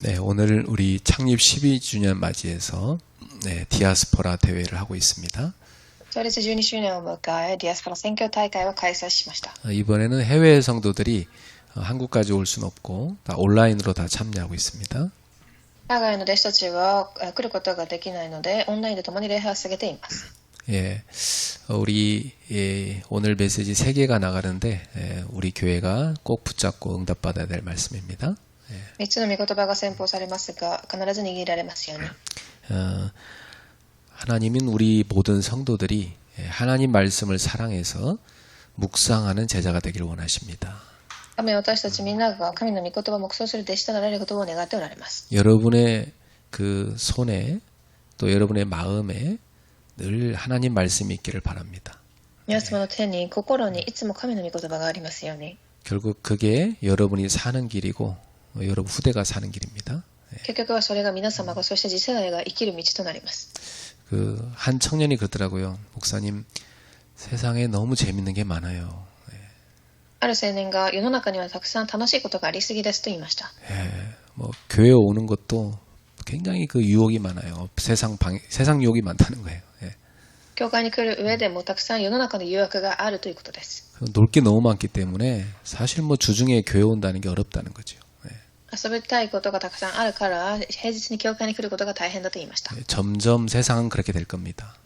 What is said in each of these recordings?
네, 오늘 우리 창립 12주년 맞이해서 디아스포라 대회를 하고 있습니다. 創立12周年を迎え、ディアスポラ選挙大会を開催しました。 이번에는 해외 성도들이 한국까지 올 수는 없고 다 온라인으로 다 참여하고 있습니다. 海外の弟子たちは来ることができないので、オンラインで共に礼拝を捧げています。 예, 우리 오늘 메시지 3개가 나가는데 우리 교회가 꼭 붙잡고 응답받아야 될 말씀입니다. 3つの御言葉が宣報されますが、必ず握られますように。 하나님은 우리 모든 성도들이 하나님 말씀을 사랑해서 묵상하는 제자가 되기를 원하십니다. 神は私たちみんなが神の御言葉を黙想する弟子となられることを願っておられます。 여러분의 그 손에 또 여러분의 마음에 늘 하나님 말씀이 있기를 바랍니다. 皆様の手に心にいつも神の御言葉がありますように。 결국 그게 여러분이 사는 길이고 여러분 후대가 사는 길입니다. 結局はそれが皆様がそして次世代が生きる道となります。 그 한 청년이 그러더라고요. 목사님, 세상에 너무 재밌는 게 많아요. ある青年が世の中にはたくさん楽しいことがありすぎですと言いました。 뭐 교회 오는 것도 굉장히 그 유혹이 많아요. 세상 유혹이 많다는 거예요. 教会に来る上でもたくさん世の中の誘惑があるということです。 놀 게 너무 많기 때문에 사실 뭐 주중에 교회 온다는 게 어렵다는 거죠. 遊びたいことがたくさんあるから平日に教会に来ることが大変だと言いました。 점점 세상은 그렇게 될 겁니다.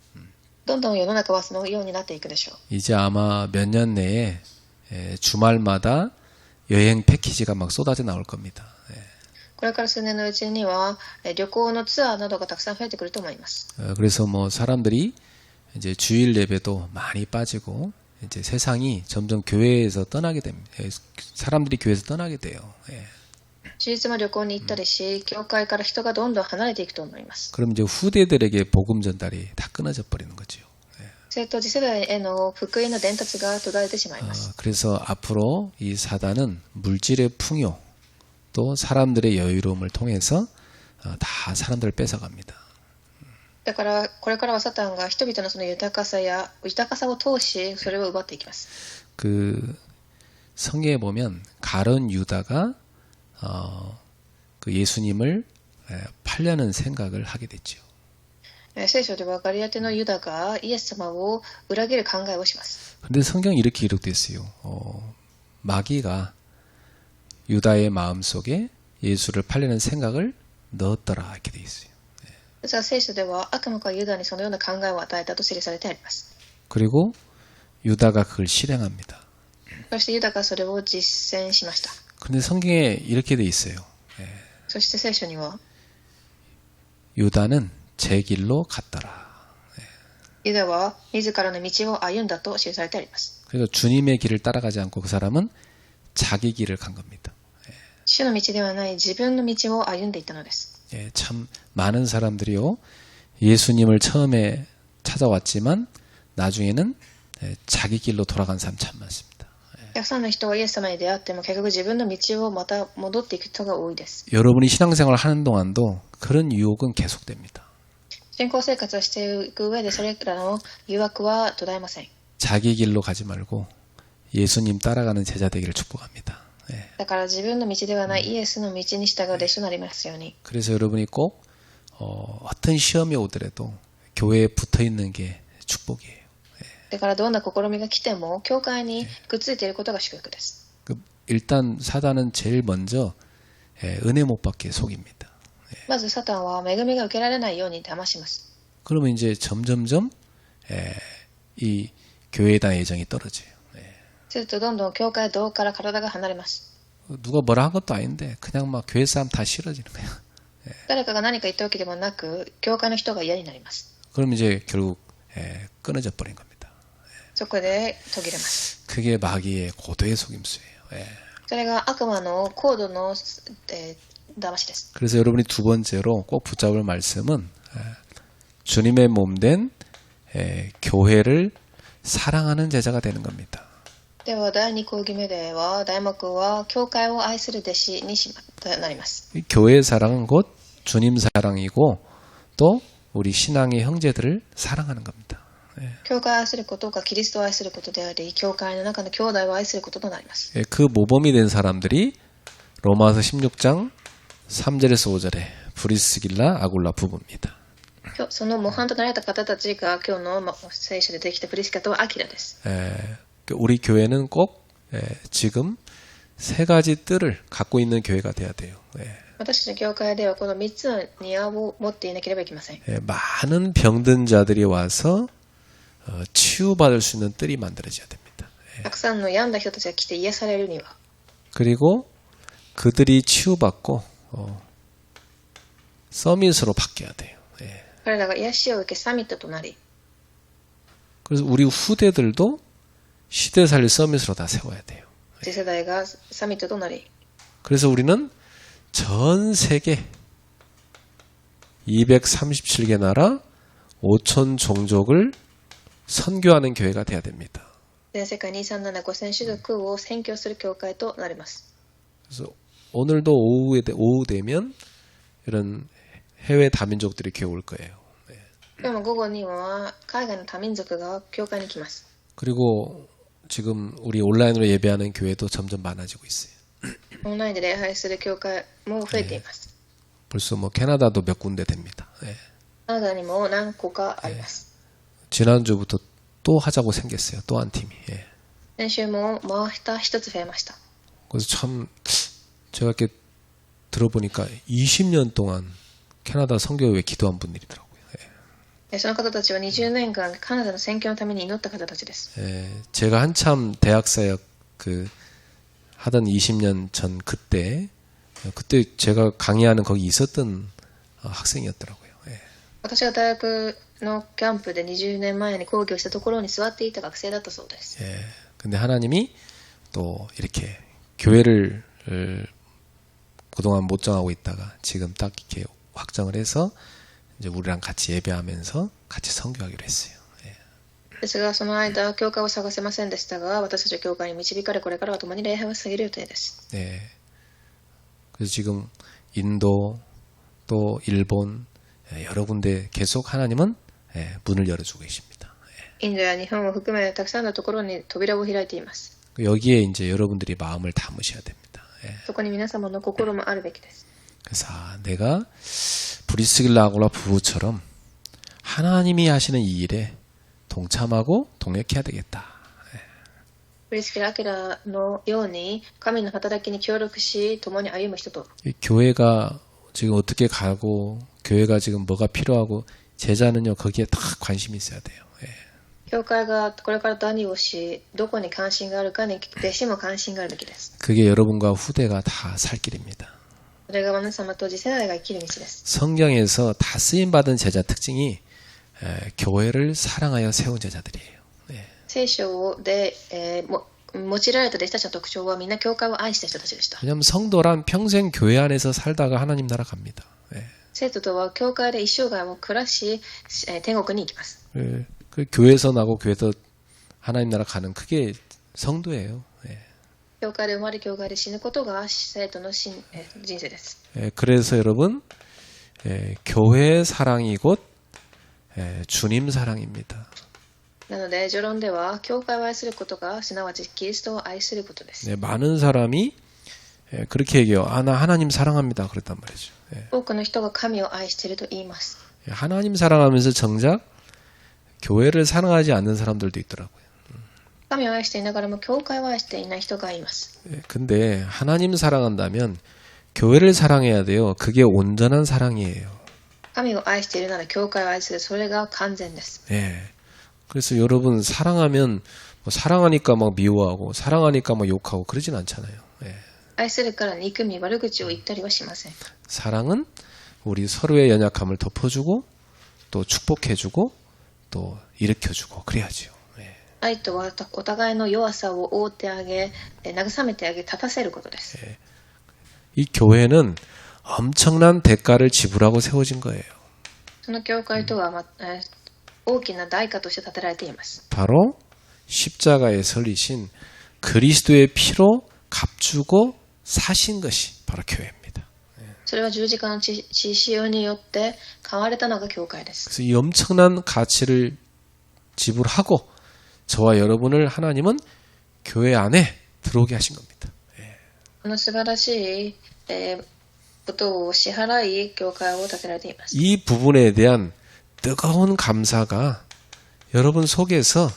どんどん世の中はそのようになっていくでしょう。 이제 아마 몇 년 내에 주말마다 여행 패키지가 막 쏟아져 나올 겁니다. これから数年のうちには旅行のツアーなどがたくさん増えてくると思います。 그래서 뭐 사람들이 이제 주일 예배도 많이 빠지고 이제 세상이 점점 교회에서 떠나게 됩니다. 사람들이 교회에서 떠나게 돼요. 休日も旅行に行ったりし、教会から人がどんどん離れていくと思います。 그럼 이제 후대들에게 복음 전달이 다 끊어져 버리는 거죠. それと次世代への福音の伝達が途絶えてしまいます。 그래서 앞으로 이 사단은 물질의 풍요 또 사람들의 여유로움을 통해서 다 사람들을 뺏어갑니다. だからこれからはサタンが人々のその豊かさを通しそれを奪っていきます。 그 성경에 보면 가룟 유다가 그 예수님을 팔려는 생각을 하게 됐죠. 聖書ではガリアテのユダがイエス様を裏切る考えをします。 근데 성경에 이렇게 기록됐어요. 마귀가 유다의 마음속에 예수를 팔려는 생각을 넣었더라 이렇게 돼 있어요. 実は聖書では悪魔がユダにそのような考えを与えたと記されてあります。 그리고 유다가 그걸 실행합니다. そしてユダがそれを実践しました。 근데 성경에 이렇게 돼 있어요. そして聖書には 유다는 제 길로 갔더라. ユダは自らの道を歩んだと記されてあります。 그래서 주님의 길을 따라가지 않고 그 사람은 자기 길을 간 겁니다. 主の道ではない自分の道を歩んでいったのです。 참 많은 사람들이요 예수님을 처음에 찾아왔지만 나중에는 자기 길로 돌아간 사람 참 많습니다. たくさんの人はイエス様に出会っても結局自分の道をまた戻っていく人が多いです。 여러분이 신앙생활을 하는 동안도 그런 유혹은 계속됩니다. 信仰生活をしていく上でそれらの誘惑は途絶えません。 자기 길로 가지 말고 예수님 따라가는 제자 되기를 축복합니다. だから自分の道ではないイエスの道に従う弟子となりますように。 그래서 여러분이 꼭 어떤 시험이 오더라도 교회에 붙어 있는 게 축복이에요. だからどんな試みが来ても教会にくっついていることが祝福です。 일단 사단은 제일 먼저 은혜 못 받게 속입니다. まずサタンは恵みが受けられないように騙します。 그러면 이제 점점점 이 교회에 대한 애정이 떨어져요. するとどんどん教会道から体が離れます。 누가 뭐라 한 것도 아닌데 그냥 막 교회 사람 다 싫어지는 거예요. 誰かが何か言ったわけでもなく教会の人が嫌になります。 그럼 이제 결국 끊어져 버린 겁니다. そこで途切れます。 그게 마귀의 고도의 속임수예요. それが悪魔の高度の騙しです。 그래서 여러분이 두 번째로 꼭 붙잡을 말씀은 주님의 몸된 교회를 사랑하는 제자가 되는 겁니다. では第2講義目では題目は教会を愛する弟子になります。 교회의 사랑은 곧 주님 사랑이고 또 우리 신앙의 형제들을 사랑하는 겁니다. 教会を愛することがキリストを愛することであり、教会の中の兄弟を愛することとなります。 그 모범이 된 사람들이 로마서 16장 3절에서 5절에 브리스길라 아굴라 부부입니다. その模範となられた方たちが今日の聖書でできたプリスカとアキラです。 우리 교회는 꼭 지금 세 가지 뜰을 갖고 있는 교회가 돼야 돼요. 私たちの教会ではこの3つの庭を持っていなければいけません。 많은 병든 자들이 와서 치유받을 수 있는 뜰이 만들어져야 됩니다. たくさんの病んだ人たちが来て癒されるには、 그리고 그들이 치유받고 서밋으로 바뀌어야 돼요. 彼らが癒しを受けサミットとなり、 그래서 우리 후대들도 시대 살릴 서밋으로 다 세워야 돼요. 次世代がサミットとなり、 그래서 우리는 전 세계 237개 나라 5천 종족을 선교하는 교회가 돼야 됩니다. 全世界237,5000種族を宣教する教会となります。 그래서 오늘도 오후 되면 이런 해외 다민족들이 교회 올 거예요. 今日も午後には海外の多民族が教会に来ます。 그리고 지금 우리 온라인으로 예배하는 교회도 점점 많아지고 있어요. オンラインで礼拝する教会も増えています。 벌써 뭐 캐나다도 몇 군데 됩니다. カナダにも何個かあります。 지난주부터 또 하자고 생겼어요. 또 한 팀이. 先週もまた一つ増えました。 그래서 참 제가 이렇게 들어보니까 20년 동안 캐나다 선교회 기도한 분들이더라고요. その方たちは20年間カナダの宣教のために祈った方たちです。 제가 한참 대학사역 하던 20년 전 그때 제가 강의하는 거기 있었던 학생이었더라고요. 私が大学のキャンプで20年前に講義をしたところに座っていた学生だったそうです。 근데 하나님이 또 이렇게 교회를 그동안 못 정하고 있다가 지금 딱 이렇게 확정을 해서 이제 우리랑 같이 예배하면서 같이 선교하기로 했어요. ですがその間教会を探せませんでしたが、私たちは教会に導かれこれからは共に礼拝を捧げる予定です。 그래서 지금 인도 또 일본 여러 군데 계속 하나님은 문을 열어주고 계십니다. インドや日本を含めたくさんのところに扉を開いています。 여기에 이제 여러분들이 마음을 담으셔야 됩니다. そこに皆様の心もあるべきです。 그래서 내가 브리스길라 아굴라 부부처럼 하나님이 하시는 이 일에 동참하고 동역해야 되겠다. プリスキラ・アキラのように神の働きに協力し共に歩む人と、 이 교회가 지금 어떻게 가고 교회가 지금 뭐가 필요하고 제자는요 거기에 다 관심이 있어야 돼요. 教会がこれから何をしどこに関心があるかに弟子も関心があるべきです。 그게 여러분과 후대가 다 살 길입니다. それが皆様と次世代が生きる道です。 성경에서 다 쓰임받은 제자 특징이 교회를 사랑하여 세운 제자들이에요. 聖書で、用いられた弟子たちの特徴はみんな教会を愛した人たちでした。 왜냐하면 성도란 평생 교회 안에서 살다가 하나님 나라 갑니다. 生徒とは教会で一生涯を暮らし、天国に行きます。 그 교회에서 나고 교회에서 하나님 나라 가는 그게 성도예요. 教会で生まれ教会で死ぬことが生徒の人生です。 그래서 여러분 교회의 사랑이 곧 주님 사랑입니다. なので序論では教会を愛することがすなわちキリストを愛することです。 많은 사람이 그렇게 얘기해요. 나 하나님 사랑합니다. 그랬단 말이죠. 多くの人が神を愛していると言います。 하나님 사랑하면서 정작 교회를 사랑하지 않는 사람들도 있더라고요. 神を愛していながらも教会を愛していない人がいます。 근데 하나님 사랑한다면 교회를 사랑해야 돼요. 그게 온전한 사랑이에요. 神を愛しているなら教会を愛する、それが完全です。 그래서 여러분 사랑하면 사랑하니까 막 미워하고 사랑하니까 막 욕하고 그러진 않잖아요. 愛するから憎み悪口を言ったりはしません。 사랑은 우리 서로의 연약함을 덮어주고 또 축복해주고 또 일으켜주고 그래야죠. 愛とはお互いの弱さを覆ってあげ、慰めてあげ、立たせることです。 이 교회는 엄청난 대가를 지불하고 세워진 거예요. その教会とは、大きな代価として建てられています。 바로 십자가에 설리신 그리스도의 피로 값주고 사신 것이 바로 교회입니다. それは十字架の血潮によって買われたのが教会です。 그래서 이 엄청난 가치를 지불하고 저와 여러분을 하나님은 교회 안에 들어오게 하신 겁니다. この素晴らしい、ことを支払い、教会を建てられています。 이 부분에 대한 뜨거운 감사가 여러분 속에서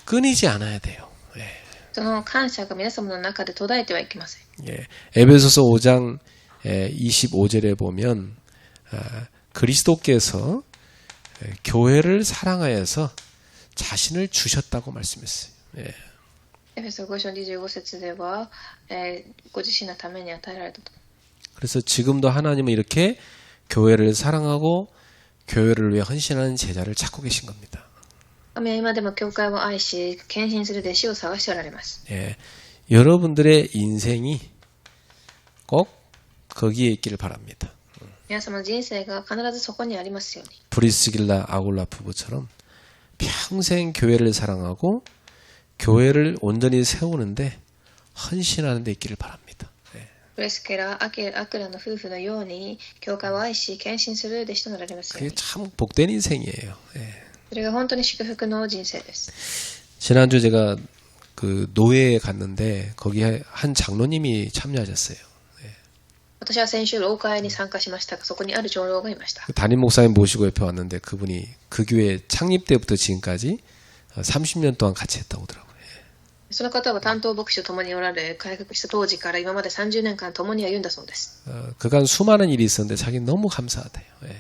끊이지 않아야 돼요. その感謝が皆様の中で途絶えてはいけません。 예. 에베소서 5장 25절에 보면 그리스도께서 교회를 사랑하여서 자신을 주셨다고 말씀했어요. 예. エフェソ5章25節では、ご自身のために与えられたと。 그래서 지금도 하나님은 이렇게 교회를 사랑하고 교회를 위해 헌신하는 제자를 찾고 계신 겁니다. 神は今でも教会を愛し、献身する弟子を探しておられます。 예. 여러분들의 인생이 꼭 거기에 있기를 바랍니다. 皆様の人生が必ずそこにありますように。 브리스길라 아굴라 부부처럼 평생 교회를 사랑하고 교회를 온전히 세우는데 헌신하는 데 있기를 바랍니다. プレスケラ、アクラの夫婦のように、教会を愛し、献身する弟子となられますよう 그게 に。 참 복된 인생이에요. 예. それが本当に祝福の人生です。 지난주 제가 그 노예에 갔는데 거기에 한 장로님이 참여하셨어요. 私は先週、老会に参加しましたが、そこにある長老がいました。 그 담임 목사님 모시고 옆에 왔는데 그분이 그 교회 창립 때부터 지금까지 30년 동안 같이 했다고 하더라고요. その方は担当牧師と共におられ、開学した当時から今まで30年間共に歩んだそうです。 그간 수많은 일이 있었는데 자기는 너무 감사하대요. 예.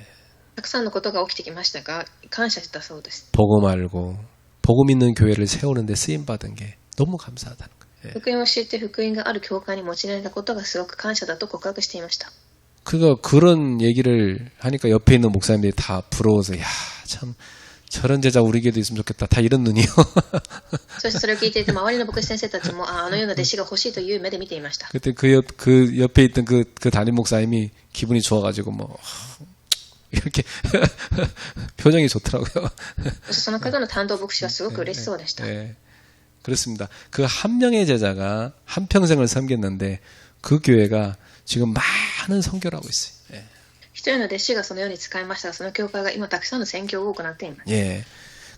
たくさんのことが起きてきましたが、感謝したそうです。 복음 알고 복음 있는 교회를 세우는데 쓰임 받은 게 너무 감사하다는 거예요. 예. 福音を知って福音がある教会に用いられたことがすごく感謝だと告白していました。 그런 얘기를 하니까 옆에 있는 목사님들이 다 부러워서 야, 참 저런 제자 우리 교회도 있으면 좋겠다. 다 이런 눈이요. そしてそれを聞いていて、周りの牧師先生たちも、あのような弟子が欲しいという目で見ていました。 그때 그 옆에 있던 그 담임 목사님이 기분이 좋아가지고 뭐 이렇게 표정이 좋더라고요. そしてその方の担当牧師はすごく嬉しそうでした。 네, 그렇습니다. 그 한 명의 제자가 한 평생을 섬겼는데 그 교회가 지금 많은 선교를 하고 있어요. 예. 一人の弟子がそのように使いましたが、その教会が今たくさんの宣教を行っています。 예.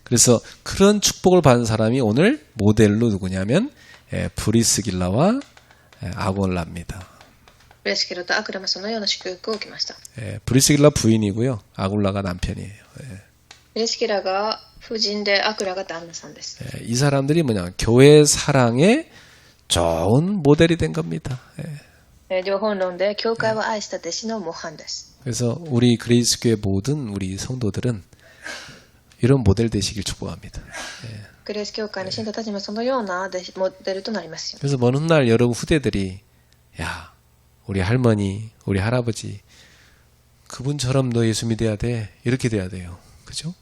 그래서 그런 축복을 받은 사람이 오늘 모델로 누구냐면 브리스길라와 아굴라입니다. プレスケルとアクラもそのような祝福を受けました。 브리스길라 부인이고요. 아굴라가 남편이에요. プレスケラが夫人で、アクラが旦那さんです。 이 사람들이 뭐냐 교회 사랑의 좋은 모델이 된 겁니다. 両本論で教会を愛した弟子の模範です。 그래서 우리 그레이스교회 모든 우리 성도들은 이런 모델 되시길 축복합니다. グレース教会の信徒たちもそのようなモデルとなりますよ。 그래서 먼 훗날 여러분 후대들이 야 우리 할머니 우리 할아버지 그분처럼 너 예수 믿어야 돼 이렇게 돼야 돼요. 그죠?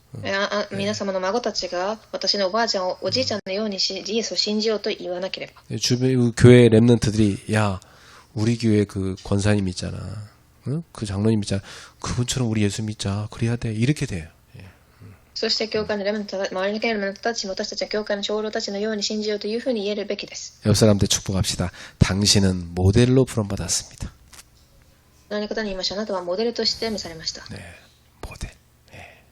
皆様の孫たちが私のおばあちゃんをおじいちゃんのようにし、イエスを信じようと言わなければ。 주변 교회 랩런트들이 야 우리 교회 그 권사님 있잖아. 응? 그 장로님 있잖아. 그분처럼 우리 예수 믿자. 그래야 돼. 이렇게 돼요. そして教会のレムント、周りのレムントたちも私たちは教会の長老たちのように信じようというふうに言えるべきです。 옆 사람들 축복합시다. 당신은 모델로 부름받았습니다. 何方に言いましょう。あなたはモデルとして召されました。 네, 모델. 네.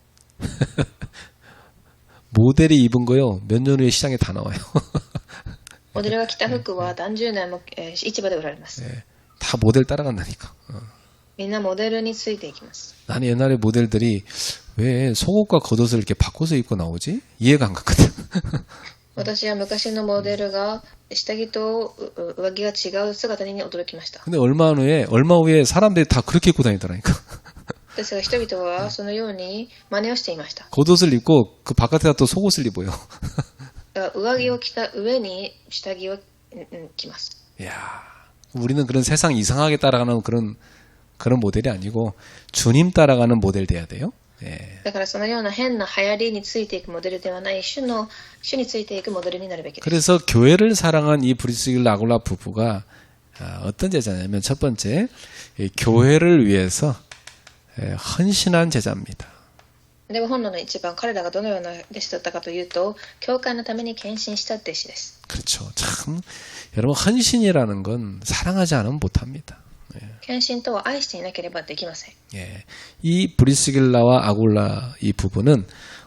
모델이 입은 거요. 몇 년 후에 시장에 다 나와요. モデルが着た服は何十年も市場で売られます。 네, 다 모델 따라간다니까. みんなモデルについていきます。 나는 옛날에 모델들이 왜 속옷과 겉옷을 이렇게 바꿔서 입고 나오지? 이해가 안 갔거든. 私は昔のモデルが下着と上着が違う姿に驚きました。 근데 얼마 후에 사람들이 다 그렇게 입고 다니더라니까. ですが人々はそのように真似をしていました。 겉옷을 입고 그 바깥에다 또 속옷을 입어요. 上着を着た上に下着を着ます。 야, 우리는 그런 세상 이상하게 따라가는 그런 모델이 아니고 주님 따라가는 모델 돼야 돼요. 예. だからそのような変な流行りについていくモデルではない、主についていくモデルになるべきです。 그래서 교회를 사랑한 이 브리스길라 아굴라 부부가 어떤 제자냐면 첫 번째 교회를 위해서 헌신한 제자입니다. では本論の一番、彼らがどのような弟子だったかというと、教会のために献身した弟子です。 그렇죠. 참 여러분 헌신이라는 건 사랑하지 않으면 못합니다. 献身とは愛していなければできません。 예. 이 브리스길라와 아굴라 이 부부는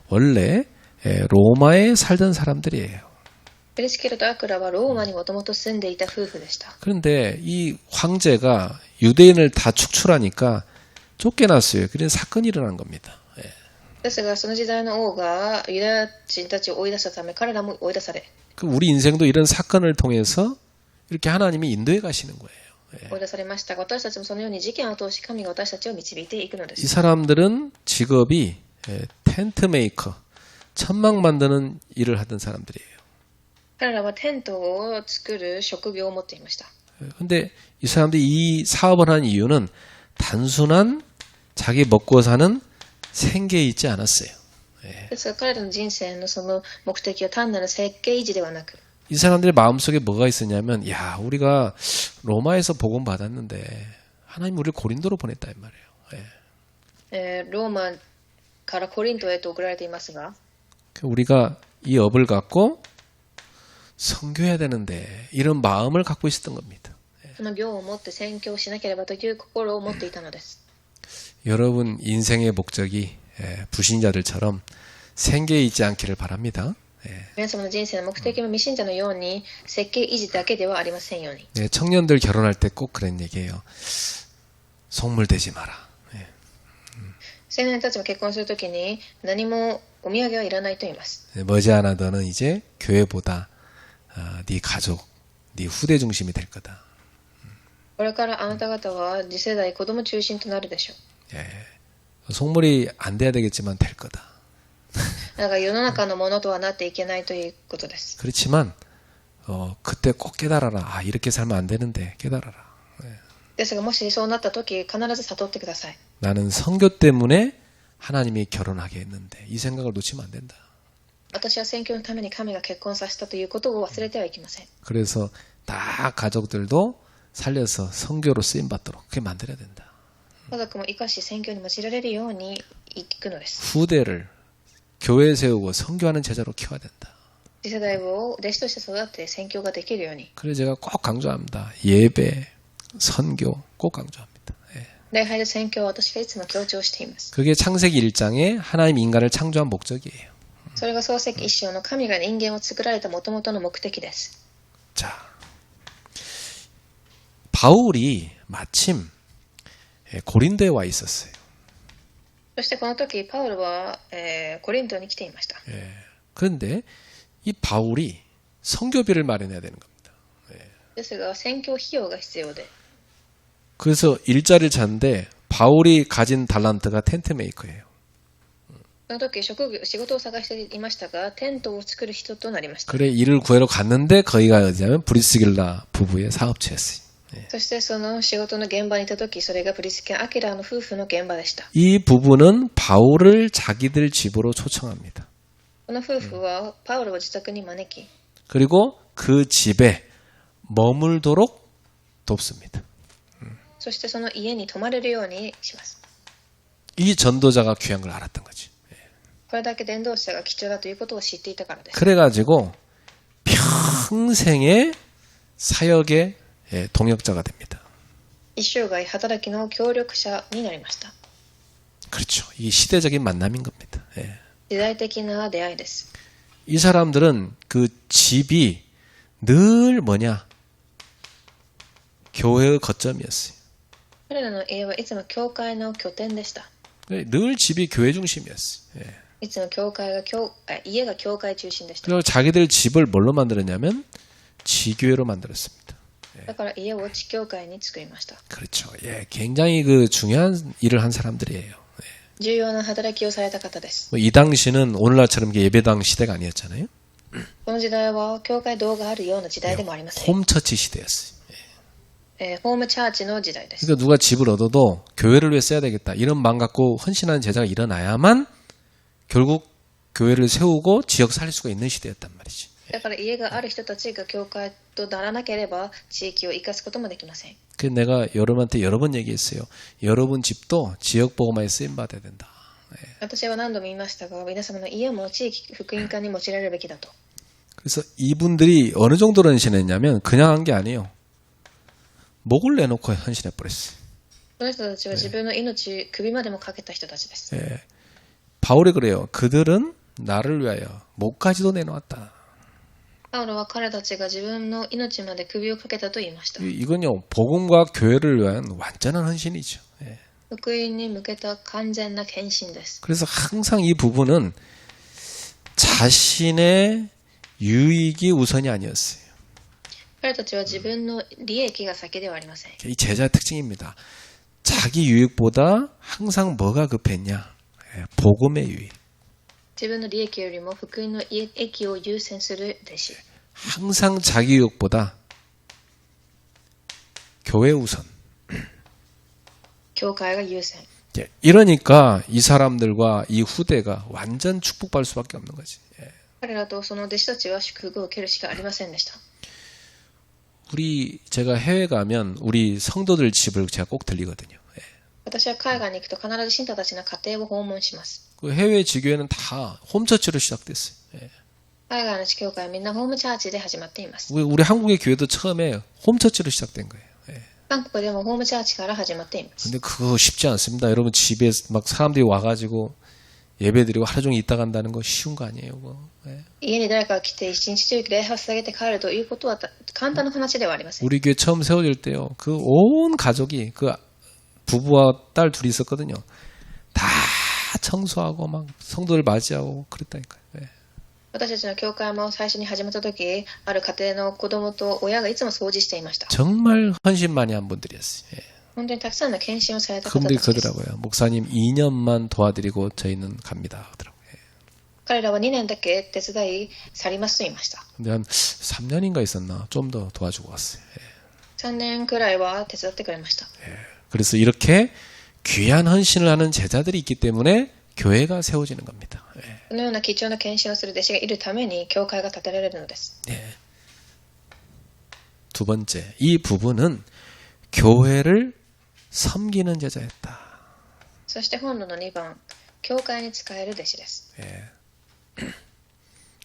원래 로마에 살던 사람들이에요. プリスキルとアクラはローマにもともと住んでいた夫婦でした。 그런데 이 황제가 유대인을 다 축출하니까 쫓겨났어요. 그래서 사건이 일어난 겁니다. ですが、その時代の王がユダヤ人たちを追い出したため、彼らも追い出され、 우리 인생도 이런 사건을 통해서 이렇게 하나님이 인도해 가시는 거예요. 追い出されましたが、私たちもそのように事件を通し神が私たちを導いていくので 이 す。 사람들은 직업이 텐트 메이커, 천막 만드는 일을 하던 사람들이에요. 彼らはテントを作る職業を持っていました。 근데 이 사람들이 이 사업을 하는 이유는 단순한 자기 먹고 사는 생계에 있지 않았어요. ですが、彼らの人生のその目的は単なる設計維持ではなく、 이 사람들의 마음속에 뭐가 있었냐면, 야, 우리가 로마에서 복음 받았는데 하나님 우리를 고린도로 보냈다 이 말이에요. ローマからコリントへと送られていますが、 우리가 이 업을 갖고 선교해야 되는데 이런 마음을 갖고 있었던 겁니다. その業を持って宣教しなければという心を持っていたのです。 여러분 인생의 목적이 불신자들처럼 생계에 있지 않기를 바랍니다. 皆様の人生の目的も未信者のように設計維持だけではありませんように。 청년들 결혼할 때 꼭 그런 얘기예요. 속물되지 마라. 青年たちも結婚するときに何もお土産はいらないと言います。 머지않아 너는 이제 교회보다 네 가족, 네 후대 중심이 될 거다. これからあなた方は次世代子供中心となるでしょう。 속물이 안 돼야 되겠지만 될 거다. だから世の中のものとはなっていけないということです。 그렇지만 그때 꼭 깨달아라. 아, 이렇게 살면 안 되는데 깨달아라. ですがもしそうなったとき必ず悟ってください。 나는 선교 때문에 하나님이 결혼하게 했는데 이 생각을 놓치면 안 된다. 私は宣教のために神が結婚させたということを忘れてはいけません。 그래서 다 가족들도 살려서 선교로 쓰임 받도록 그렇게 만들어야 된다. 家族も生かし宣教に用いられるようにいくのです。 후대를 교회 세우고 선교하는 제자로 키워야 된다. 次世代を弟子として育って宣教ができるように。 그래서 제가 꼭 강조합니다. 예배, 선교 꼭 강조합니다. 礼拝で宣教は私がいつも強調しています。 그게 창세기 1장에 하나님 인간을 창조한 목적이에요. それが創世記一章の神が人間を作られた元々の目的です。 자, 바울이 마침 고린도에 와 있었어요. そしてこの時パウロは、コリントに来ていました。 그런데 이 바울이 선교비를 마련해야 되는 겁니다. ですが宣教費用が必要で、 그래서 일자리를 찾는데 바울이 가진 달란트가 텐트 메이커예요. その時仕事を探していましたがテントを作る人となりました。 그래 일을 구하러 갔는데 거기가 어디냐면 브리스길라 부부의 사업체였어요. そしてその仕事の現場にいた時それがプリスケン・アキラの夫婦の現場でした。 이 부부는 바울을 자기들 집으로 초청합니다. この夫婦はパウロを自宅に招き、 그리고 그 집에 머물도록 돕습니다. そしてその家に泊まれるようにします。 이 전도자가 귀한 걸 알았던 거지. これだけ伝道者が貴重だということを知っていたからです。 그래가지고 평생의 사역의 동역자가 됩니다. 一生涯働きの協力者になりました。 그렇죠. 이 시대적인 만남인 겁니다. 時代的な出会いです。 이 사람들은 그 집이 늘 뭐냐? 교회의 거점이었어요. 彼らの家はいつも教会の拠点でした。 늘 집이 교회 중심이었어요. いつも家が教会中心でした。 그리고 자기들 집을 뭘로 만들었냐면 지교회로 만들었습니다. だから家を地教会に作りました。 그렇죠. 예, 굉장히 그 중요한 일을 한 사람들이에요. 重要な働きをされた方です。 이 당시는 오늘날처럼 예배당 시대가 아니었잖아요. この時代は教会堂があるような時代でもありません。 홈처치 시대였어요. ホームチャーチの時代です。 그러니까 누가 집을 얻어도 교회를 위해 써야 되겠다. 이런 마음 갖고 헌신하는 제자가 일어나야만 결국 교회를 세우고 지역 살릴 수가 있는 시대였단 말이지. だから家がある人たちが教会とならなければ地域を生かすこともできません。 그래서 내가 여러분한테 여러 번 얘기했어요. 여러분 집도 지역 복음화에 쓰임 받아야 된다. 私は何度も言いましたが、皆様の家も地域福音化に用いられるべきだと。 그래서 이분들이 어느 정도로 헌신했냐면 그냥 한 게 아니에요. 목을 내놓고 헌신해 버렸어요. この人たちは自分の命、首までもかけた人たちです。 바울이 그래요. 그들은 나를 위하여 목까지도 내놓았다. パウロは彼たちが自分の命まで首をかけたと言いました。 이건요, 복음과 교회를 위한 완전한 헌신이죠. 예. 福音に向けた完全な献身です。 그래서 항상 이 부분은 자신의 유익이 우선이 아니었어요. 彼たちは自分の利益が先ではありません。 이 제자의 특징입니다. 자기 유익보다 항상 뭐가 급했냐? 예, 복음의 유익. 自分の利益よりも福音の利益を優先する弟子。 항상 자기 유익보다 교회 우선. 教会が優先。 예, 이러니까 이 사람들과 이 후대가 완전 축복받을 수밖에 없는 거지. 예. 彼らとその弟子たちは祝福を受けるしかありませんでした。 제가 해외 가면 우리 성도들 집을 제가 꼭 들리거든요. 예. 私は海外に行くと必ず信徒たちの家庭を訪問します。 그 해외 지교회는 다 홈처치로 시작됐어요. 예. 海外の地教会はみんなホームチャーチで始まっています。 우리 한국의 교회도 처음에 홈처치로 시작된 거예요. 예. 韓国でもホームチャーチから始まっています。 근데 그거 쉽지 않습니다. 여러분 집에 막 사람들이 와가지고 예배드리고 하루 종일 있다 간다는 거 쉬운 거 아니에요. 그거. 예. 家に誰かが来て一日中礼拝を捧げて帰るということは簡単な話ではありません。 우리 교회 처음 세워질 때요. 그 온 가족이 그 부부와 딸 둘이 있었거든요. 다 청소하고 막 성도를 맞이하고 그랬다니까요. 예. 私たちの教会も最初に始まった時、ある家庭の子供と親がいつも掃除していました。 정말 헌신 많이 한 분들이었어요. 예. 本当にたくさんの献身をされた方た 그분들이 ちです。 그러더라고요. 목사님 2년만 도와드리고 저희는 갑니다. 하더라고요. 彼らは2年だけ手伝い去りますと言いました。 근데 한 3년인가 있었나? 좀 더 도와주고 왔어요. 예. 3年くらいは手伝ってくれました。 그래서 이렇게 귀한 헌신을 하는 제자들이 있기 때문에 교회가 세워지는 겁니다. 예. このような貴重な献身をする弟子がいるために教会が建てられるのです。 예. 두 번째, 이 부부는 교회를 섬기는 제자였다. そして本論の2番、教会に仕える弟子です。 예.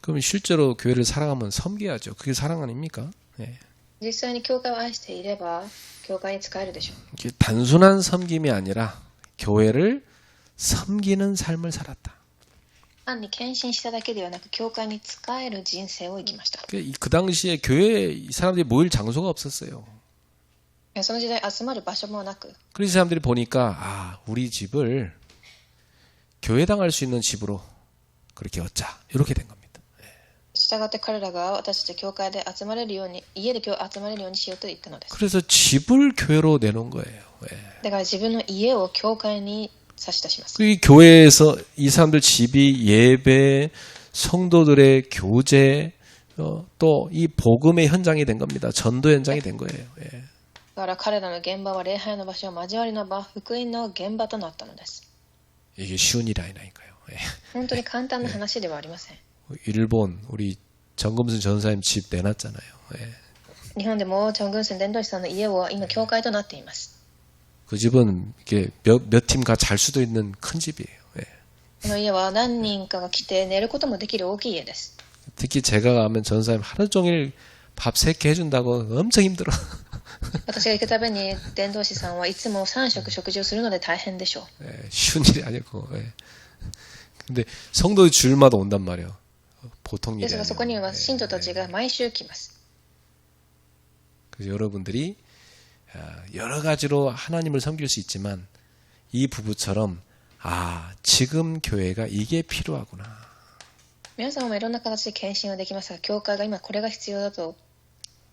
그럼 실제로 교회를 사랑하면 섬겨야죠. 그게 사랑 아닙니까? 예. 実際に教会を愛していれば教会に仕えるでしょう。 이게 단순한 섬김이 아니라 교회를 섬기는 삶을 살았다. 単に献身しただけではなく教会に仕える人生を生きました。 그 당시에 교회에 이 사람들이 모일 장소가 없었어요. その時代集まる場所もなく、 그래서 사람들이 보니까 아, 우리 집을 교회당할 수 있는 집으로 그렇게 얻자. 이렇게 된 겁니다. 従って彼らが私たち教会で集まれるように、家で集まれるようにしようと言ったのです。 그래서 집을 교회로 내놓은 거예요. 예. だから自分の家を教会に差し出します。 이 교회에서 이 사람들 집이 예배, 성도들의 교제, 또 이 복음의 현장이 된 겁니다. 전도 현장이 된 거예요. 예. だから彼らの現場は礼拝の場所、交わりの場、福音の現場となったのです。 이게 쉬운 일이 아니라니까요. 예. 本当に簡単な話ではありません。 일본 우리 정금순 전사님 집 내놨잖아요. 예. 日本でもチョングンスン伝道師さんの家は今教会となっています。 그 집은 이게 몇 팀 가 잘 수도 있는 큰 집이에요. 예. この家は何人かが来て寝ることもできる大きい家です。 특히 제가 가면 전사님 하루 종일 밥 3끼 해준다고 엄청 힘들어. 私が行くたびに伝道師さんはいつも3食食事をするので大変でしょう。 예, 쉬운 일이 아니고. 예. 근데 성도들 주일마다 온단 말이에요. 보통 일이 ですがそこに 아니에요. は信徒たちが毎週来ます。 그래서 여러분들이 여러 가지로 하나님을 섬길 수 있지만 이 부부처럼 아, 지금 교회가 이게 필요하구나. 皆様もいろんな形で献身はできますが、教会が今これが必要だと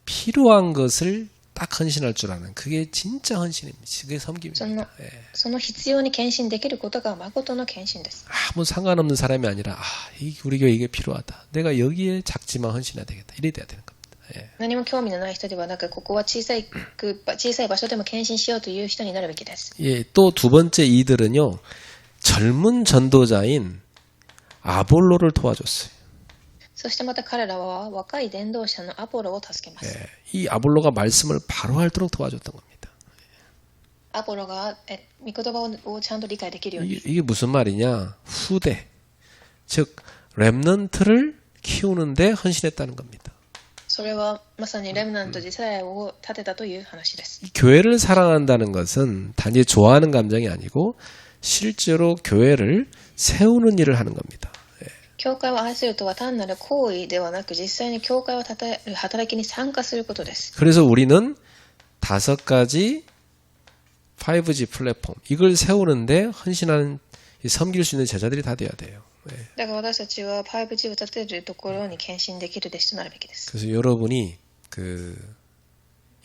필요한 것을 딱 헌신할 줄 아는 그게 진짜 헌신입니다. 그게 섬김입니다. その必要に献身できることが誠の献身です。 아무 상관없는 사람이 아니라 우리 교회 이게 필요하다. 내가 여기에 작지만 헌신해야 되겠다. 이래 돼야 되는 겁니다. 예. 何も興味のない人ではなく、ここは小さい場所でも献身しようという人になるべきです。 예, 또 두 번째 이들은요. 젊은 전도자인 아볼로를 도와줬어요. そしてまた彼らは若い伝道者のアポロを助けます。 예, 이 아볼로가 말씀을 바로 할도록 도와줬던 겁니다. アポロが御言葉をちゃんと理解できるように。 이게 무슨 말이냐? 후대, 즉 렘넌트를 키우는데 헌신했다는 겁니다. それはまさにレムナント次世代を立てたという話です。 이 교회를 사랑한다는 것은 단지 좋아하는 감정이 아니고 실제로 교회를 세우는 일을 하는 겁니다. 教教会を愛するとは単なる行為ではなく、実際に教会をたたえる働きに参加することです。 그래서 우리는 5가지 5G 플랫폼 이걸 세우는데 헌신하는 섬길 수 있는 제자들이 다 돼야 돼요. だから私たちは 5G を立てるところに献身できる弟子となるべきです。 그래서 여러분이 그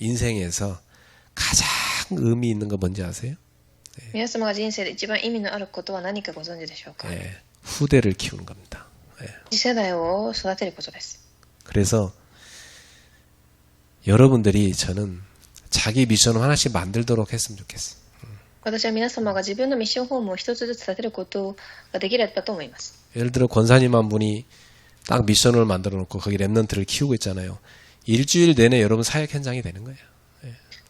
인생에서 가장 의미 있는 거 뭔지 아세요? 皆様が人生で一番意味のあることは何かご存知でしょうか。 후대를 키우는 겁니다. 次世代を育てることです。 그래서 여러분들이 저는 자기 미션을 하나씩 만들도록 했으면 좋겠어요. 私は皆様が自分のミッションホームを一つずつ立てることができればと思います。 예를 들어 권사님 한 분이 딱 미션을 만들어 놓고 거기 랩넌트를 키우고 있잖아요. 일주일 내내 여러분 사역 현장이 되는 거예요.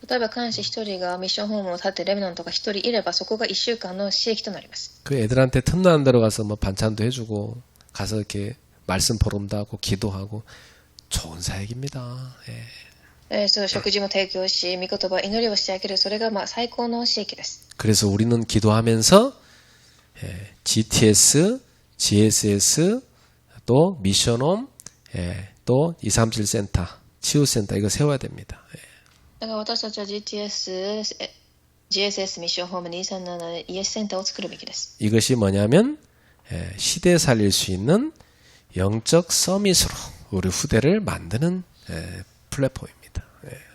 例えば監視一人がミッションホームを立てレベナントが一人いればそこが一週間の刺激となります。 그 애들한테 틈나는 데로 가서 뭐 반찬도 해주고 가서 이렇게 말씀 포럼도 하고 기도하고 좋은 사역입니다. そう食事も提供し、御言葉、祈りをしてあげる、それが最高の刺激です。 그래서 우리는 기도하면서 GTS, GSS, 또 미션홈, 또 237 센터, 치유센터 이거 세워야 됩니다. だから私たちは GTS、GSS ミッションホーム237 ES センターを作るべきです。 이것이 뭐냐면 시대 살릴 수 있는 영적 서밋으로 우리 후대를 만드는 플랫폼입니다.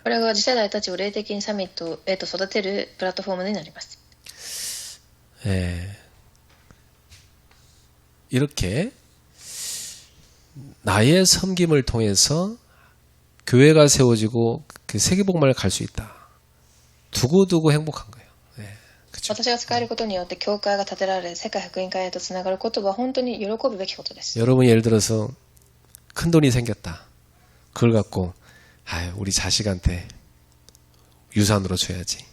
これが次世代たちを霊的にサミットへと育てるプラットフォームになります。 이렇게 나의 섬김을 통해서 교회가 세워지고 그 세계복음을 갈 수 있다. 두고두고 행복한 거예요. 그렇죠? 私が使えることによって教会が建てられ世界福音会へとつながることは本当に喜ぶべきことです。 여러분이 예를 들어서 큰 돈이 생겼다. 그걸 갖고 우리 자식한테 유산으로 줘야지.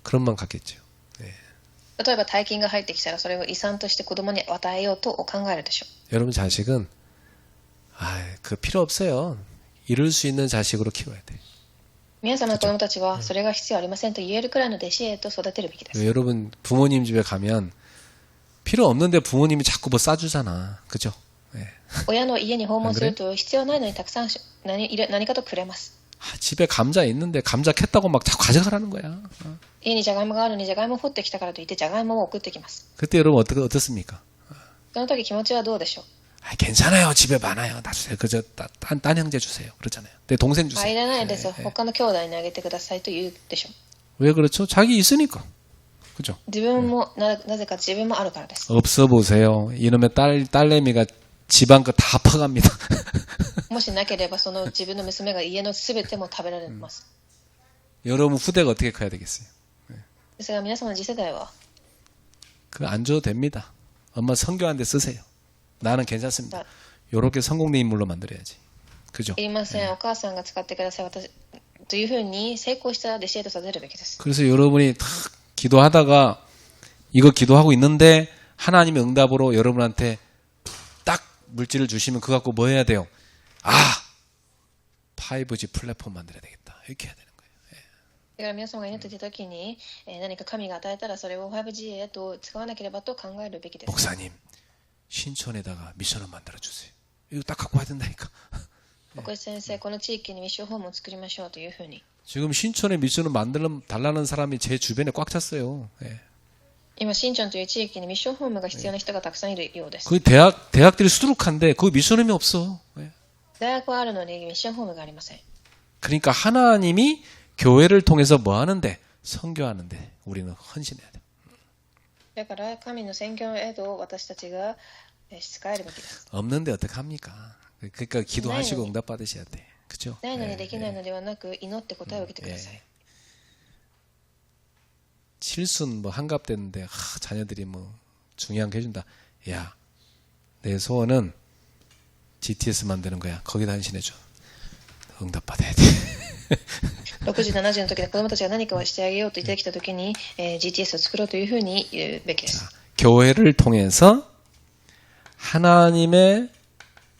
그런 마음 갖겠죠. 例えば大金が入ってきたらそれを遺産として子供に与えようと考えるでしょう。 여러분 자식은 그 필요 없어요. 이룰 수 있는 자식으로 키워야 돼. 皆様の子供たちはそれが必要ありませんと言えるくらいの弟子へと育てるべきです。 여러분 부모님 집에 가면 필요 없는데 부모님이 자꾸 뭐 싸주잖아. 그죠? 親の家に訪問すると必要ないのにたくさん何かとくれます。 집에 감자 있는데 감자 캤다고 막 자꾸 가져가라는 거야. 家にジャガイモがあるのにジャガイモを掘ってきたからといってジャガイモを送ってきます。 그때 여러분 어떻습니까? その時気持ちはどうでしょう。 괜찮아요. 집에 많아요. 다 주세요. 그저 딴 형제 주세요. 그렇잖아요. 내 동생 주세요. いらないです。他の兄弟にあげてくださいと言うでしょう。 왜 그렇죠? 자기 있으니까. 그죠? 自分もなぜか自分もあるからです。 없어 보세요. 이놈의 딸내미가 집안 거 다 퍼갑니다. もしなければその自分の娘が家のすべても食べられます。 여러분 후대가 어떻게 커야 되겠어요? ですが皆様の次世代は 그거 안 줘도 됩니다. 엄마 성교하는데 쓰세요. 나는 괜찮습니다. 요렇게 성공된 인물로 만들어야지. 그죠? いりません。お母さんが使ってください。私というふうに成功した弟子へと育てるべきです。 그래서 여러분이 탁 기도하다가 이거 기도하고 있는데 하나님의 응답으로 여러분한테 딱 물질을 주시면 그거 갖고 뭐 해야 돼요? 5G 플랫폼 만들어야 되겠다. 이렇게 해야 되는 거예요. だから皆様が祈っていた時に、何か神が与えたらそれを 5G へと使わなければと考えるべきです。 목사님 신촌에다가 미션을 만들어주세요. 이거 딱 갖고 와야 된다니까. 牧師先生、この地域にミッションホームを作りましょうというふうに。 지금 신촌에 미션을 달라는 사람이 제 주변에 꽉 찼어요. 今、新庄という地域にミッションホームが必要な人がたくさんいるようです。 그 대학들이 수두룩한데 그 미션홈이 없어. 大学はあるのにミッションホームがありません。 그러니까 하나님이 교회를 통해서 뭐 하는데? 선교하는데 우리는 헌신해야 돼. だから神の宣教へと私たちが使えるべきです。 없는데 어떡합니까? 그러니까 기도하시고 응답 받으셔야 돼. 그죠? ないのにできないのではなく祈って答えを受けてください。 칠순 뭐 한갑됐는데 자녀들이 뭐 중요한 거 해준다. 야, 내 소원은 GTS 만드는 거야. 거기다 헌신해줘. 응답 받아야 돼. 60、70の時で子供たちが何かをしてあげようと言ってきた時に、GTS を作ろうというふうに言うべきです。 교회를 통해서 하나님의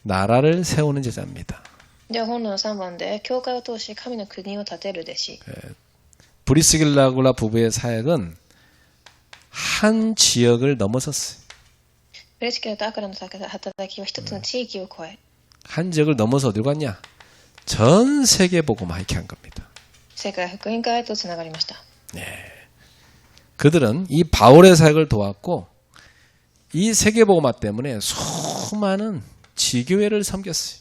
나라를 세우는 제자입니다. では本論の3番で教会を通し神の国を建てる弟子。 브리스길라굴라 부부의 사역은 한 지역을 넘어섰어요. プレスキルとアクラの働きは一つの地域を超え、 한 지역을 넘어서 어디로 갔냐? 전 세계 복음화 이렇게 한 겁니다. 世界福音化へとつながりました。 그들은 이 바울의 사역을 도왔고 이 세계 복음화 때문에 수많은 지교회를 섬겼어요.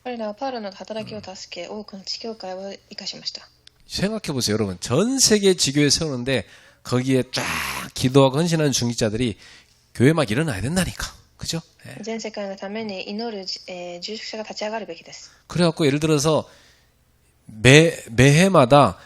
彼らはパウロの働きを助け、多くの地教会を生かしました。 생각해 보세요, 여러분. 전 세계 지교회 세우는데 거기에 쫙 기도하고 헌신하는 중직자들이 교회 막 일어나야 된다니까. 그죠? 全世界のために祈る、住職者が立ち上がるべきです。 그래갖고 예를 들어서 매해마다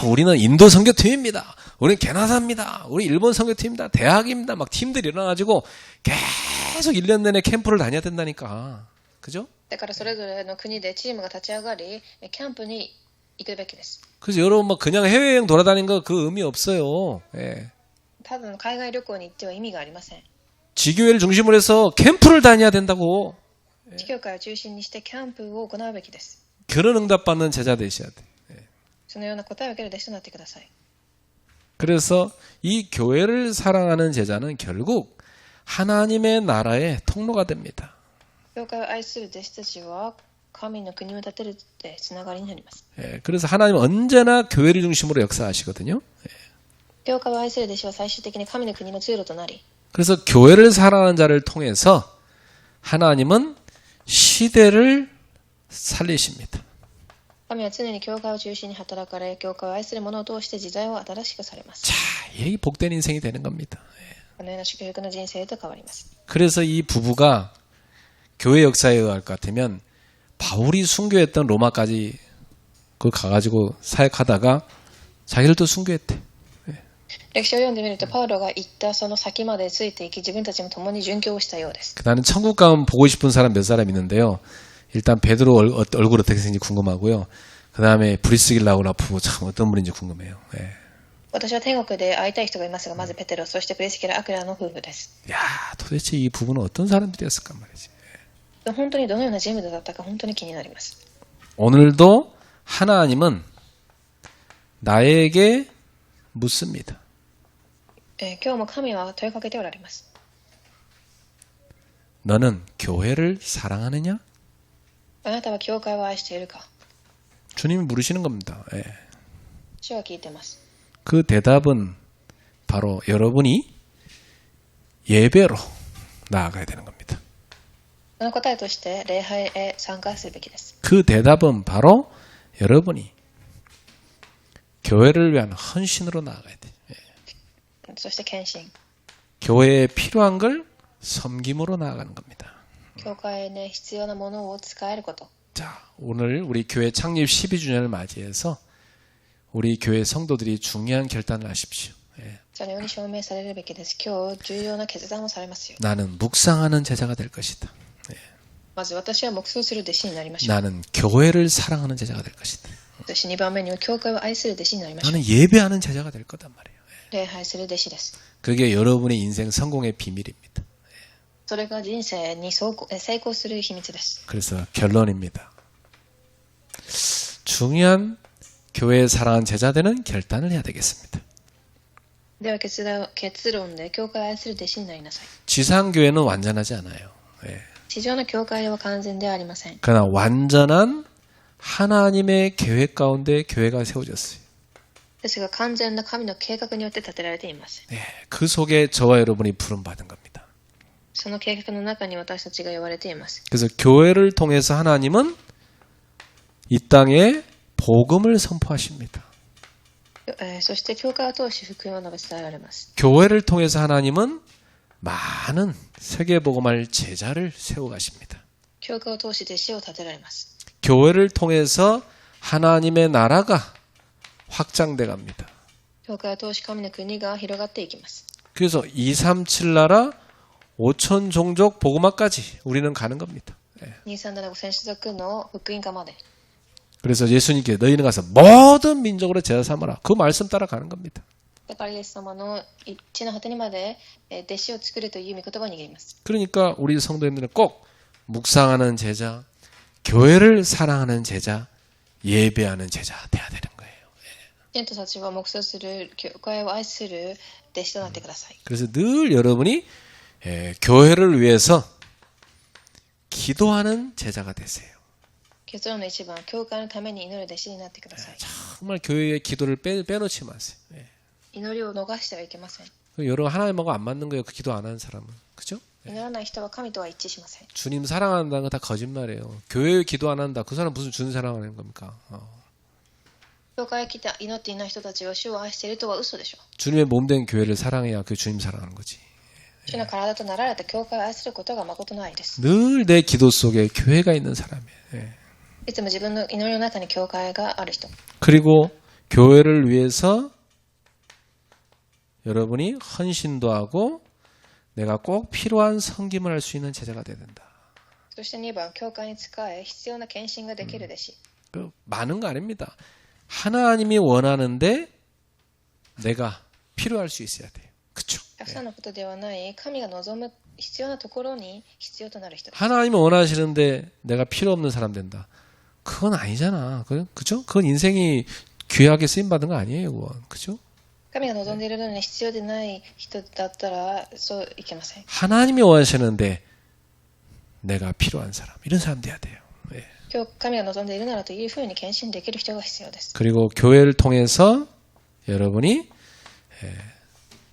우리는 인도 선교팀입니다. 우리는 캐나다입니다. 우리 일본 선교팀입니다. 대학입니다. 막 팀들이 일어나가지고 계속 1년 내내 캠프를 다녀야 된다니까. 그죠? だからそれぞれの国でチームが立ち上がり、キャンプに行くべきです。 그래서 여러분 막 그냥 해외여행 돌아다니는 거 그 의미 없어요. 예. ただの海外旅行に行っては意味がありません。 지교회를 중심으로 해서 캠프를 다녀야 된다고. 地教会を中心にしてキャンプを行うべきです。 그런 응답받는 제자 되셔야 돼. そのような答えを受ける弟子となってください。 그래서 이 교회를 사랑하는 제자는 결국 하나님의 나라의 통로가 됩니다. 教会を愛する弟子たちは神の国を建てるつながりになります。 예, 그래서 하나님은 언제나 교회를 중심으로 역사하시거든요. 教会を愛する弟子は最終的に神の国の通路となり、 그래서 교회를 사랑하는 자를 통해서 하나님은 시대를 살리십니다. 神は常に教会を中心に働かれ、教会を愛する者を通して時代を新しくされます。 자, 이 복된 인생이 되는 겁니다. このような祝福の人生へと変わります。 그래서 이 부부가 교회 역사에 의할 것 같으면 바울이 순교했던 로마까지 그 가가지고 사역하다가 자기들도 순교했대. 歴史を読んでみると、パウロが行ったその先までついていき、自分たちも共に殉教をしたようです。 나는 천국 가면 보고 싶은 사람 몇 사람 있는데요. 일단 베드로 얼굴 어떻게 생긴지 궁금하고요. 그 다음에 브리스길라 오라프 참 어떤 분인지 궁금해요. 예. 私は天国で会いたい人がいますが、まずペテロ、そしてプレスキラ・アクラの夫婦です。 야, 도대체 이 부부는 어떤 사람들이었을까 말이지. 本当にどのような人物だったか本当に気になります。 오늘도 하나님은 나에게 묻습니다. 今日も神は問いかけておられます。 너는 교회를 사랑하느냐? あなたは教会を愛しているか？ 주님이 물으시는 겁니다. 예. 主は聞いています。 그 대답은 바로 여러분이 예배로 나아가야 되는 겁니다. その答えとして礼拝へ参加するべきです。 그 대답은 바로 여러분이 교회를 위한 헌신으로 나아가야 돼요. そして献身。 교회에 필요한 걸 섬김으로 나아가는 겁니다. 教会に必要なものを使えること。 자, 오늘 우리 교회 창립 12주년을 맞이해서 우리 교회 성도들이 중요한 결단을 하십시오. 예. そのように証明されるべきです。今日重要な決断をされますよ。 나는 묵상하는 제자가 될 것이다. まず私は黙想する弟子になりましょう。 나는 교회를 사랑하는 제자가 될 것이다. そして2番目には教会を愛する弟子になりましょう。 나는 예배하는 제자가 될 거단 말이에요. 礼拝する弟子です。 그게 여러분의 인생 성공의 비밀입니다. それが人生に成功する秘密です。 그래서 결론입니다. 중요한 교회에 사랑하는 제자 되는 결단을 해야 되겠습니다. では結論で教会を愛する弟子になりなさい。 지상교회는 완전하지 않아요. 예. 地上の教会は完全ではありません。 그러나 완전한 하나님의 계획 가운데 교회가 세워졌어요. ですが完全な神の計画によって建てられています。 예. 그 속에 저와 여러분이 부름받은 겁니다. その計画の中に私たちが呼ばれています。 그래서 교회를 통해서 하나님은 이 땅에 복음을 선포하십니다. そして教会を通し福音を述べ伝えられます。 교회를 통해서 하나님은 많은 세계복음할 제자를 세워가십니다. 教会を通し弟子を立てられます。 교회를 통해서 하나님의 나라가 확장돼 갑니다. 教会を通し神の国が広がっていきます。 그래서 237 나라 5천 종족 복음화까지 우리는 가는 겁니다. 237千種族の福音化まで。 그래서 예수님께 너희는 가서 모든 민족으로 제자 삼아라. 그 말씀 따라 가는 겁니다. だからイエス様の地の果てにまで弟子を作るという御言葉を握ります。 그러니까 우리 성도님들은 꼭 묵상하는 제자, 교회를 사랑하는 제자, 예배하는 제자 돼야 되는 거예요. 信徒たちは黙想する、教会を愛する弟子となってください。 그래서 늘 여러분이 교회를 위해서 기도하는 제자가 되세요. 結論の一番、教会のために祈る弟子になってください。 정말 교회의 기도를 빼놓지 마세요. 祈りを逃してはいけません。 여러분 하나님하고 안 맞는 거예요. 그 기도 안 하는 사람은. 그죠? 祈らない人は神とは一致しません。 주님 사랑한다는 거 다 거짓말이에요. 교회 기도 안 한다. 그 사람 무슨 주님 사랑하는 겁니까? 教会へ来て祈っていない人たちは主を愛しているとは嘘でしょう。 주님의 몸된 교회를 사랑해야 그 주님 사랑하는 거지. 主の体となられた教会を愛することが誠の愛です。 늘 내 기도 속에 교회가 있는 사람이에요. いつも自分の祈りの中に教会がある人。 그리고 교회를 위해서 여러분이 헌신도 하고 내가 꼭 필요한 섬김을 할 수 있는 제자가 돼야 된다. そして2番、教会に仕え必要な献身ができる弟子。 많은 거 아닙니다. 하나님이 원하는데 내가 필요할 수 있어야 돼요. 그쵸? たくさんのことではない、神が望む必要なところに必要となる人。 하나님이 원하시는데 내가 필요 없는 사람 된다. 그건 아니잖아. 그죠? 그건 인생이 귀하게 쓰임받은 거 아니에요. 그건. 그죠? 神が望んでいるのに必要でない人だったらそういけません。 하나님이 원하시는데 내가 필요한 사람. 이런 사람 돼야 돼요. 예. 今日神が望んでいるならというふうに献身できる人が必要です。 그리고 교회를 통해서 여러분이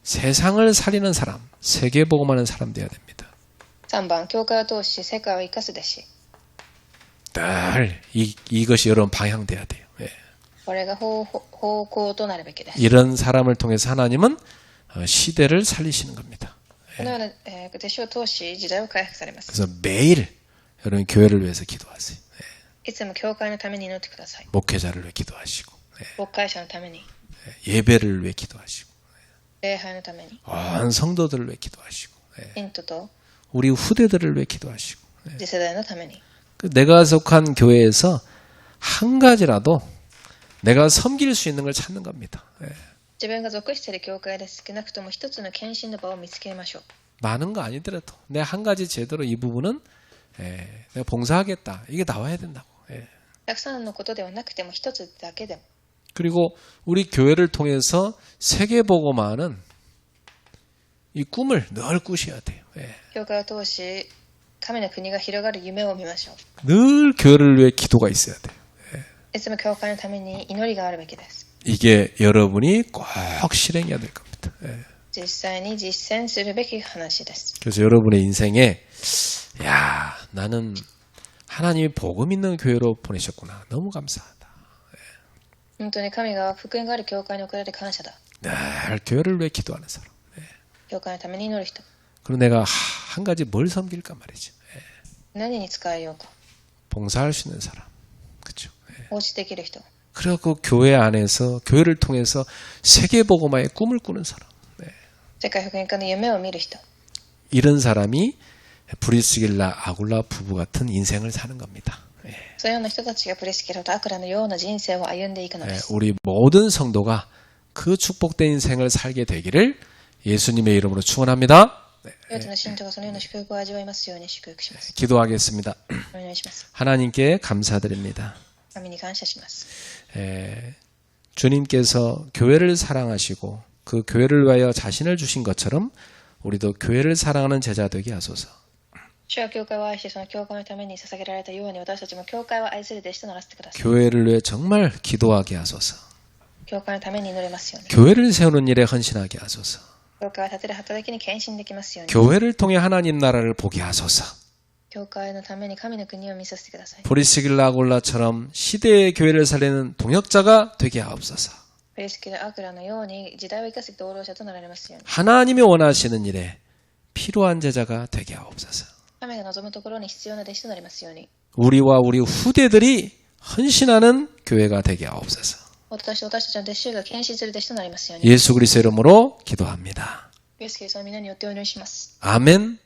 세상을 살리는 사람, 세계복음하는 사람 돼야 됩니다. 3番、教会を通し世界を生かす弟子。 늘 이것이 여러분 방향돼야 돼요. 예. これが方向となるべきです。 이런 사람을 통해서 하나님은 시대를 살리시는 겁니다. このような弟子を通し時代を回復されます。 그래서 매일 여러분 교회를 위해서 기도하세요. いつも教会のために祈ってください。 목회자를 위해 기도하시고 牧会者のために、 예배를 위해 기도하시고 礼拝のために、 온 성도들을 위해 기도하시고 信徒と 우리 후대들을 위해 기도하시고 次世代のために。 내가 속한 교회에서 한 가지라도 내가 섬길 수 있는 걸 찾는 겁니다. 自分が属している教会で少なくとも一つの献身の場を見つけましょう。 많은 거 아니더라도 내 한 가지 제대로 이 부분은 내가 봉사하겠다. 이게 나와야 된다고. たくさんのことではなくても一つだけでも。 그리고 우리 교회를 통해서 세계복음화는 이 꿈을 늘 꾸셔야 돼요. 教会を通し神の国が広がる夢を見ましょう。 늘 교회를 위해 기도가 있어야 돼요. いつも教会のために祈りがあるべきです。 이게 여러분이 꼭 실행해야 될 겁니다. 実際に実践するべき話です。 그래서 여러분의 인생에 야 나는 하나님이 복음 있는 교회로 보내셨구나. 너무 감사하다. 本当に神が福音がある教会に送られて感謝だ。 늘 교회를 위해 기도하는 사람. 教会のために祈る人。 그리고 내가 한 가지 뭘 섬길까 말이죠. 何に使えようか。 봉사할 수 있는 사람. 그렇죠. 奉仕できる人。 그리고 교회 안에서 교회를 통해서 세계복음화의 꿈을 꾸는 사람. 世界福音化の夢を見る人。 이런 사람이 브리스길라 아굴라 부부 같은 인생을 사는 겁니다. そういうような人たちがプリスキラとアクラのような人生を歩んでいくのです。 우리 모든 성도가 그 축복된 인생을 살게 되기를 예수님의 이름으로 축원합니다. 多くの信徒がそのような祝福を味わいますように祝福します。 기도하겠습니다. お願いします。 하나님께 감사드립니다. 神に感謝します。 주님께서 교회를 사랑하시고 그 교회를 위하여 자신을 주신 것처럼 우리도 교회를 사랑하는 제자 되게 하소서. 主は教会を愛し、その教会のために捧げられたように私たちも教会を愛する弟子とならせてください。 교회를 위해 정말 기도하게 하소서. 教会のために祈れますように。 교회를 세우는 일에 헌신하게 하소서. 教会を立てる働きに献身できますように。 교회를 통해 하나님 나라를 보게 하소서. 教会のために神の国を見させてください。 브리스길라 아굴라처럼 시대의 교회를 살리는 동역자가 되게 하옵소서. プリスキラ・アクラのように時代を生かす道路者となられますように。 하나님이 원하시는 일에 필요한 제자가 되게 하옵소서. 神が望むところに必要な弟子となりますように。 우리와 우리 후대들이 헌신하는 교회가 되게 하옵소서. 私たちの弟子が献身する弟子となりますように。 예수 그리스도 이름으로 기도합니다. イエス・キリストの皆によってお祈りします。 아멘.